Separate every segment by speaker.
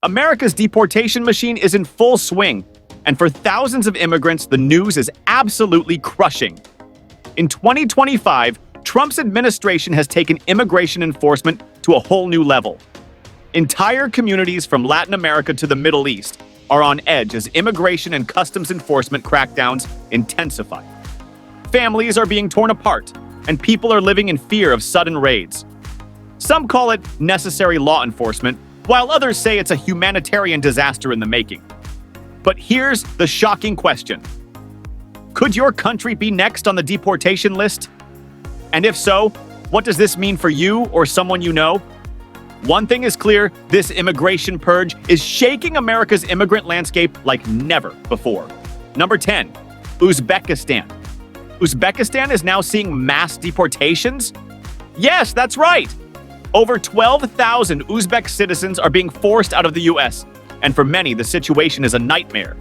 Speaker 1: America's deportation machine is in full swing, and for thousands of immigrants, the news is absolutely crushing. In 2025, Trump's administration has taken immigration enforcement to a whole new level. Entire communities from Latin America to the Middle East are on edge as immigration and customs enforcement crackdowns intensify. Families are being torn apart, and people are living in fear of sudden raids. Some call it necessary law enforcement, while others say it's a humanitarian disaster in the making. But here's the shocking question. Could your country be next on the deportation list? And if so, what does this mean for you or someone you know? One thing is clear, this immigration purge is shaking America's immigrant landscape like never before. Number 10, Uzbekistan. Uzbekistan is now seeing mass deportations? Yes, that's right! Over 12,000 Uzbek citizens are being forced out of the US, and for many, the situation is a nightmare.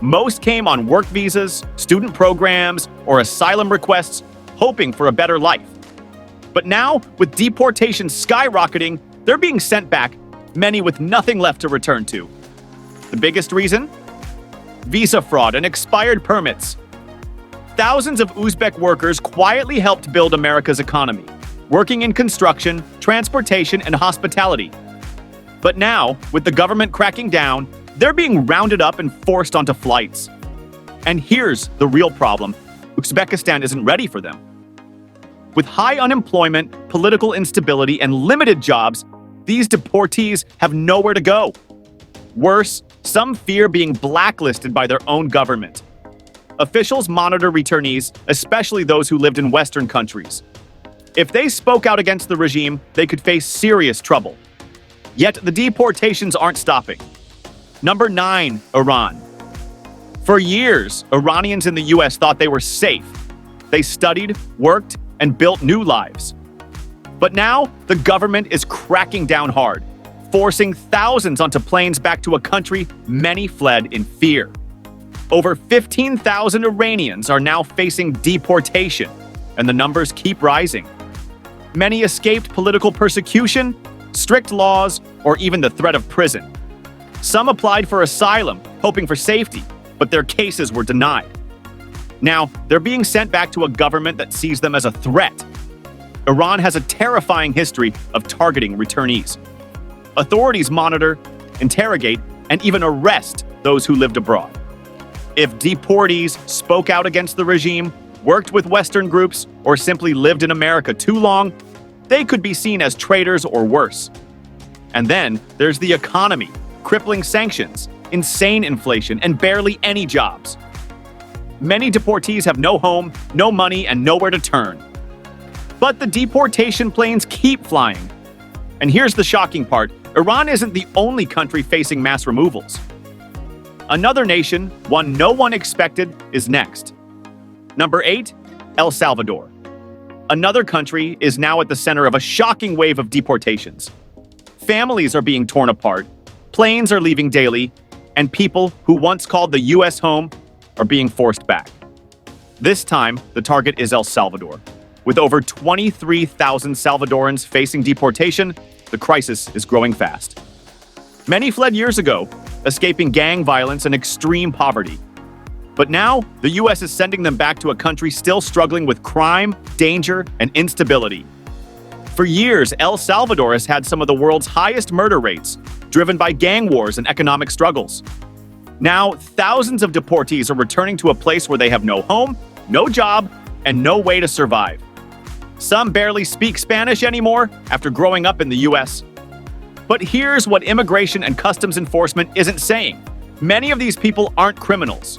Speaker 1: Most came on work visas, student programs, or asylum requests, hoping for a better life. But now, with deportation skyrocketing, they're being sent back, many with nothing left to return to. The biggest reason? Visa fraud and expired permits. Thousands of Uzbek workers quietly helped build America's economy, working in construction, transportation, and hospitality. But now, with the government cracking down, they're being rounded up and forced onto flights. And here's the real problem. Uzbekistan isn't ready for them. With high unemployment, political instability, and limited jobs, these deportees have nowhere to go. Worse, some fear being blacklisted by their own government. Officials monitor returnees, especially those who lived in Western countries. If they spoke out against the regime, they could face serious trouble. Yet the deportations aren't stopping. Number 9, Iran. For years, Iranians in the US thought they were safe. They studied, worked, and built new lives. But now, the government is cracking down hard, forcing thousands onto planes back to a country many fled in fear. Over 15,000 Iranians are now facing deportation, and the numbers keep rising. Many escaped political persecution, strict laws, or even the threat of prison. Some applied for asylum, hoping for safety, but their cases were denied. Now, they're being sent back to a government that sees them as a threat. Iran has a terrifying history of targeting returnees. Authorities monitor, interrogate, and even arrest those who lived abroad. If deportees spoke out against the regime, worked with Western groups, or simply lived in America too long, they could be seen as traitors or worse. And then there's the economy, crippling sanctions, insane inflation, and barely any jobs. Many deportees have no home, no money, and nowhere to turn. But the deportation planes keep flying. And here's the shocking part. Iran isn't the only country facing mass removals. Another nation, one no one expected, is next. Number 8, El Salvador. Another country is now at the center of a shocking wave of deportations. Families are being torn apart, planes are leaving daily, and people who once called the US home are being forced back. This time, the target is El Salvador. With over 23,000 Salvadorans facing deportation, the crisis is growing fast. Many fled years ago, escaping gang violence and extreme poverty. But now, the US is sending them back to a country still struggling with crime, danger, and instability. For years, El Salvador has had some of the world's highest murder rates, driven by gang wars and economic struggles. Now, thousands of deportees are returning to a place where they have no home, no job, and no way to survive. Some barely speak Spanish anymore after growing up in the US. But here's what immigration and customs enforcement isn't saying. Many of these people aren't criminals.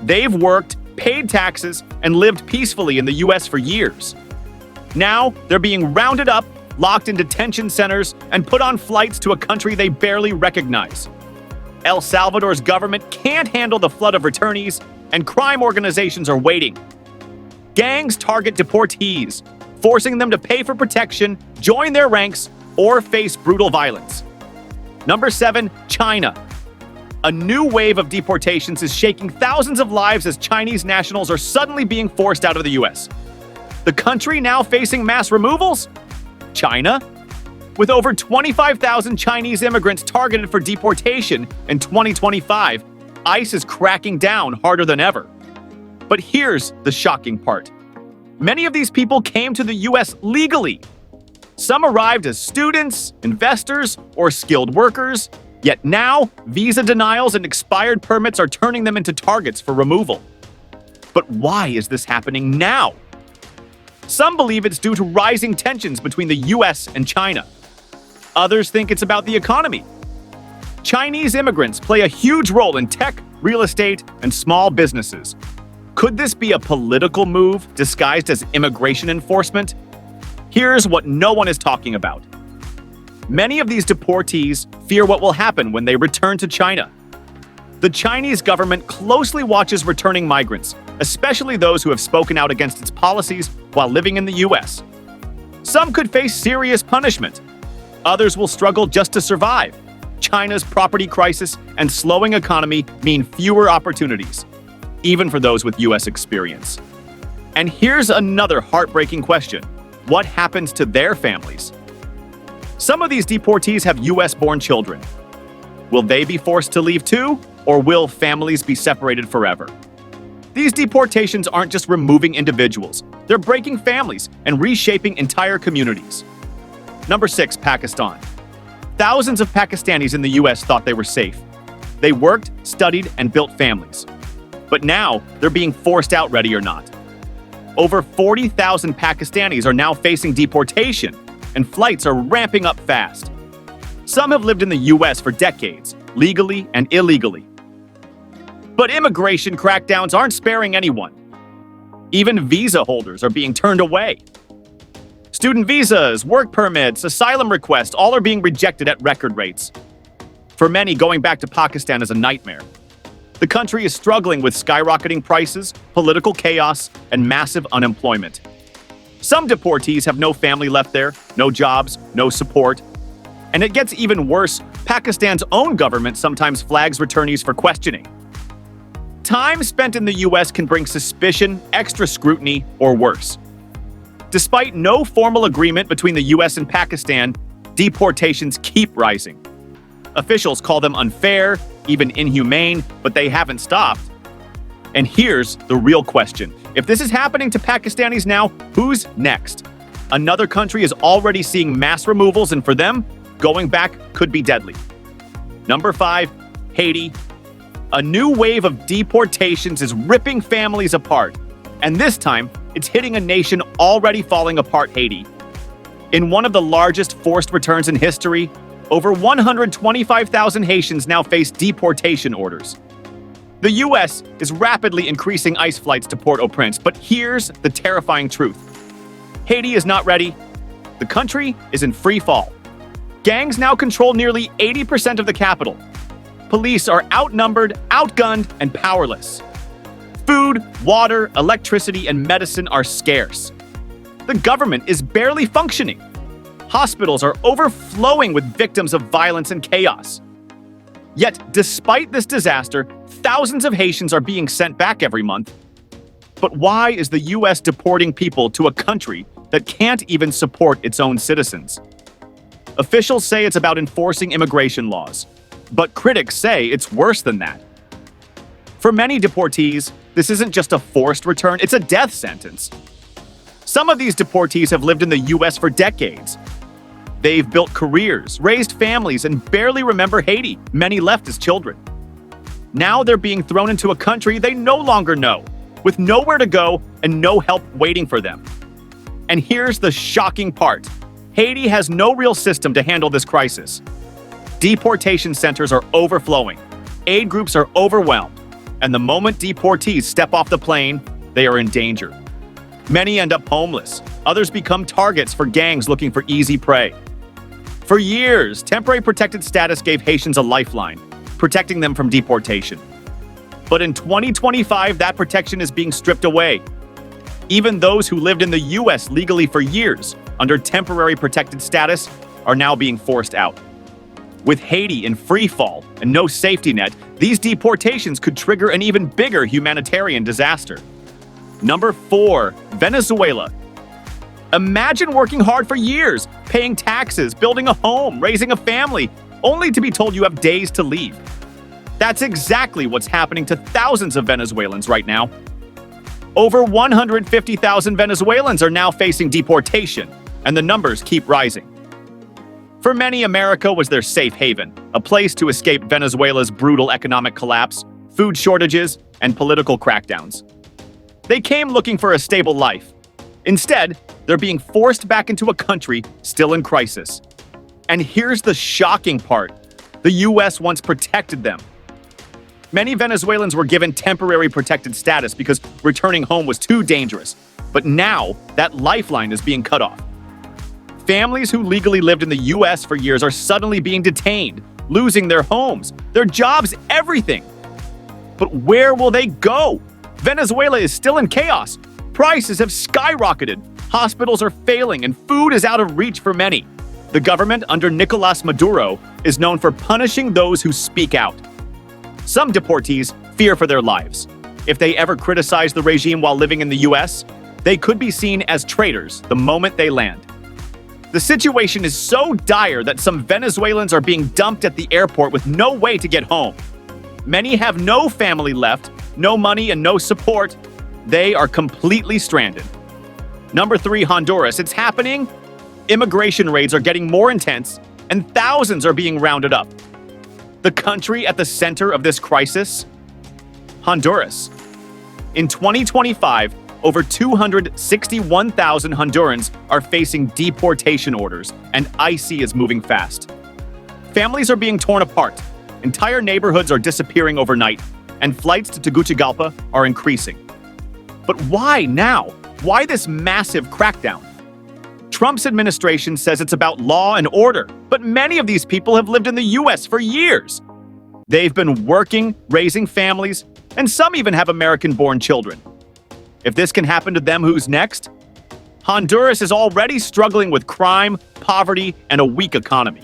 Speaker 1: They've worked, paid taxes, and lived peacefully in the US for years. Now, they're being rounded up, locked in detention centers, and put on flights to a country they barely recognize. El Salvador's government can't handle the flood of returnees, and crime organizations are waiting. Gangs target deportees, forcing them to pay for protection, join their ranks, or face brutal violence. Number 7, China. A new wave of deportations is shaking thousands of lives as Chinese nationals are suddenly being forced out of the US. The country now facing mass removals? China? With over 25,000 Chinese immigrants targeted for deportation in 2025, ICE is cracking down harder than ever. But here's the shocking part. Many of these people came to the U.S. legally. Some arrived as students, investors, or skilled workers, yet now visa denials and expired permits are turning them into targets for removal. But why is this happening now? Some believe it's due to rising tensions between the U.S. and China. Others think it's about the economy. Chinese immigrants play a huge role in tech, real estate, and small businesses. Could this be a political move disguised as immigration enforcement? Here's what no one is talking about. Many of these deportees fear what will happen when they return to China. The Chinese government closely watches returning migrants, especially those who have spoken out against its policies while living in the U.S. Some could face serious punishment. Others will struggle just to survive. China's property crisis and slowing economy mean fewer opportunities, even for those with U.S. experience. And here's another heartbreaking question. What happens to their families? Some of these deportees have U.S.-born children. Will they be forced to leave too, or will families be separated forever? These deportations aren't just removing individuals. They're breaking families and reshaping entire communities. Number 6, Pakistan. Thousands of Pakistanis in the U.S. thought they were safe. They worked, studied, and built families. But now, they're being forced out, ready or not. Over 40,000 Pakistanis are now facing deportation, and flights are ramping up fast. Some have lived in the U.S. for decades, legally and illegally. But immigration crackdowns aren't sparing anyone. Even visa holders are being turned away. Student visas, work permits, asylum requests, all are being rejected at record rates. For many, going back to Pakistan is a nightmare. The country is struggling with skyrocketing prices, political chaos, and massive unemployment. Some deportees have no family left there, no jobs, no support. And it gets even worse, Pakistan's own government sometimes flags returnees for questioning. Time spent in the U.S. can bring suspicion, extra scrutiny, or worse. Despite no formal agreement between the U.S. and Pakistan, deportations keep rising. Officials call them unfair, even inhumane, but they haven't stopped. And here's the real question. If this is happening to Pakistanis now, who's next? Another country is already seeing mass removals, and for them, going back could be deadly. Number 5, Haiti. A new wave of deportations is ripping families apart. And this time, it's hitting a nation already falling apart, Haiti. In one of the largest forced returns in history, over 125,000 Haitians now face deportation orders. The U.S. is rapidly increasing ICE flights to Port-au-Prince, but here's the terrifying truth. Haiti is not ready. The country is in free fall. Gangs now control nearly 80% of the capital. Police are outnumbered, outgunned, and powerless. Food, water, electricity, and medicine are scarce. The government is barely functioning. Hospitals are overflowing with victims of violence and chaos. Yet, despite this disaster, thousands of Haitians are being sent back every month. But why is the U.S. deporting people to a country that can't even support its own citizens? Officials say it's about enforcing immigration laws, but critics say it's worse than that. For many deportees, this isn't just a forced return, it's a death sentence. Some of these deportees have lived in the U.S. for decades. They've built careers, raised families, and barely remember Haiti. Many left as children. Now they're being thrown into a country they no longer know, with nowhere to go and no help waiting for them. And here's the shocking part. Haiti has no real system to handle this crisis. Deportation centers are overflowing. Aid groups are overwhelmed. And the moment deportees step off the plane, they are in danger. Many end up homeless. Others become targets for gangs looking for easy prey. For years, temporary protected status gave Haitians a lifeline, protecting them from deportation. But in 2025, that protection is being stripped away. Even those who lived in the U.S. legally for years, under temporary protected status, are now being forced out. With Haiti in free fall and no safety net, these deportations could trigger an even bigger humanitarian disaster. Number 4, Venezuela. Imagine working hard for years, paying taxes, building a home, raising a family, only to be told you have days to leave. That's exactly what's happening to thousands of Venezuelans right now. Over 150,000 Venezuelans are now facing deportation, and the numbers keep rising. For many, America was their safe haven, a place to escape Venezuela's brutal economic collapse, food shortages, and political crackdowns. They came looking for a stable life. Instead, they're being forced back into a country still in crisis. And here's the shocking part. The U.S. once protected them. Many Venezuelans were given temporary protected status because returning home was too dangerous. But now, that lifeline is being cut off. Families who legally lived in the U.S. for years are suddenly being detained, losing their homes, their jobs, everything. But where will they go? Venezuela is still in chaos. Prices have skyrocketed. Hospitals are failing, and food is out of reach for many. The government under Nicolas Maduro is known for punishing those who speak out. Some deportees fear for their lives. If they ever criticize the regime while living in the U.S., they could be seen as traitors the moment they land. The situation is so dire that some Venezuelans are being dumped at the airport with no way to get home. Many have no family left, no money, and no support. They are completely stranded. Number 3, Honduras. It's happening. Immigration raids are getting more intense, and thousands are being rounded up. The country at the center of this crisis? Honduras. In 2025, over 261,000 Hondurans are facing deportation orders, and ICE is moving fast. Families are being torn apart, entire neighborhoods are disappearing overnight, and flights to Tegucigalpa are increasing. But why now? Why this massive crackdown? Trump's administration says it's about law and order, but many of these people have lived in the U.S. for years. They've been working, raising families, and some even have American-born children. If this can happen to them, who's next? Honduras is already struggling with crime, poverty, and a weak economy.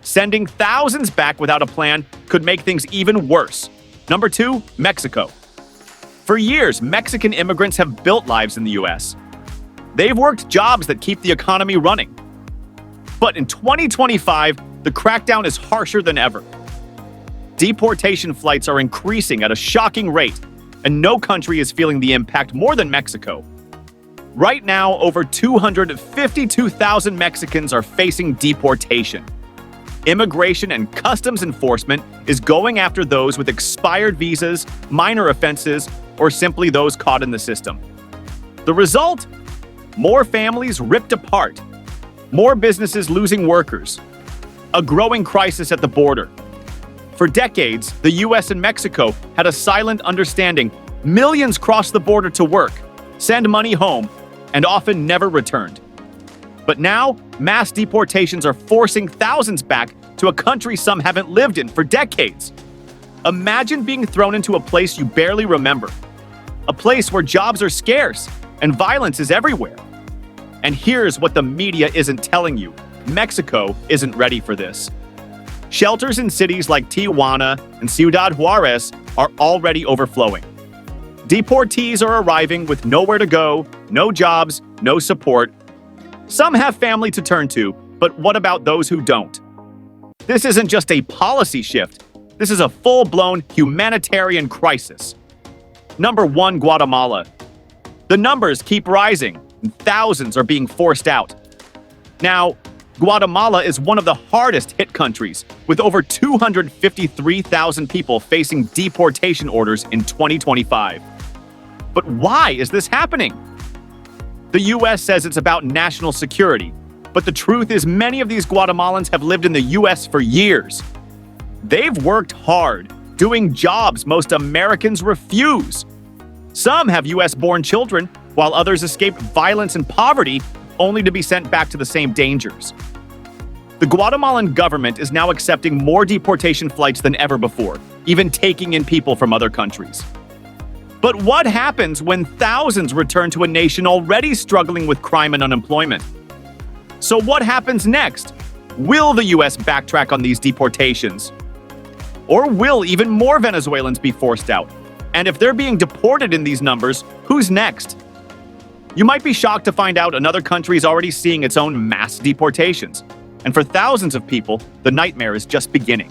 Speaker 1: Sending thousands back without a plan could make things even worse. Number 2, Mexico. For years, Mexican immigrants have built lives in the U.S. They've worked jobs that keep the economy running. But in 2025, the crackdown is harsher than ever. Deportation flights are increasing at a shocking rate, and no country is feeling the impact more than Mexico. Right now, over 252,000 Mexicans are facing deportation. Immigration and Customs Enforcement is going after those with expired visas, minor offenses, or simply those caught in the system. The result? More families ripped apart, more businesses losing workers, a growing crisis at the border. For decades, the U.S. and Mexico had a silent understanding. Millions crossed the border to work, send money home, and often never returned. But now, mass deportations are forcing thousands back to a country some haven't lived in for decades. Imagine being thrown into a place you barely remember, a place where jobs are scarce and violence is everywhere. And here's what the media isn't telling you. Mexico isn't ready for this. Shelters in cities like Tijuana and Ciudad Juarez are already overflowing. Deportees are arriving with nowhere to go, no jobs, no support. Some have family to turn to, but what about those who don't? This isn't just a policy shift. This is a full-blown humanitarian crisis. Number 1, Guatemala. The numbers keep rising, and thousands are being forced out. Now, Guatemala is one of the hardest hit countries, with over 253,000 people facing deportation orders in 2025. But why is this happening? The U.S. says it's about national security, but the truth is many of these Guatemalans have lived in the U.S. for years. They've worked hard, doing jobs most Americans refuse. Some have U.S.-born children, while others escaped violence and poverty only to be sent back to the same dangers. The Guatemalan government is now accepting more deportation flights than ever before, even taking in people from other countries. But what happens when thousands return to a nation already struggling with crime and unemployment? So what happens next? Will the U.S. backtrack on these deportations? Or will even more Venezuelans be forced out? And if they're being deported in these numbers, who's next? You might be shocked to find out another country is already seeing its own mass deportations. And for thousands of people, the nightmare is just beginning.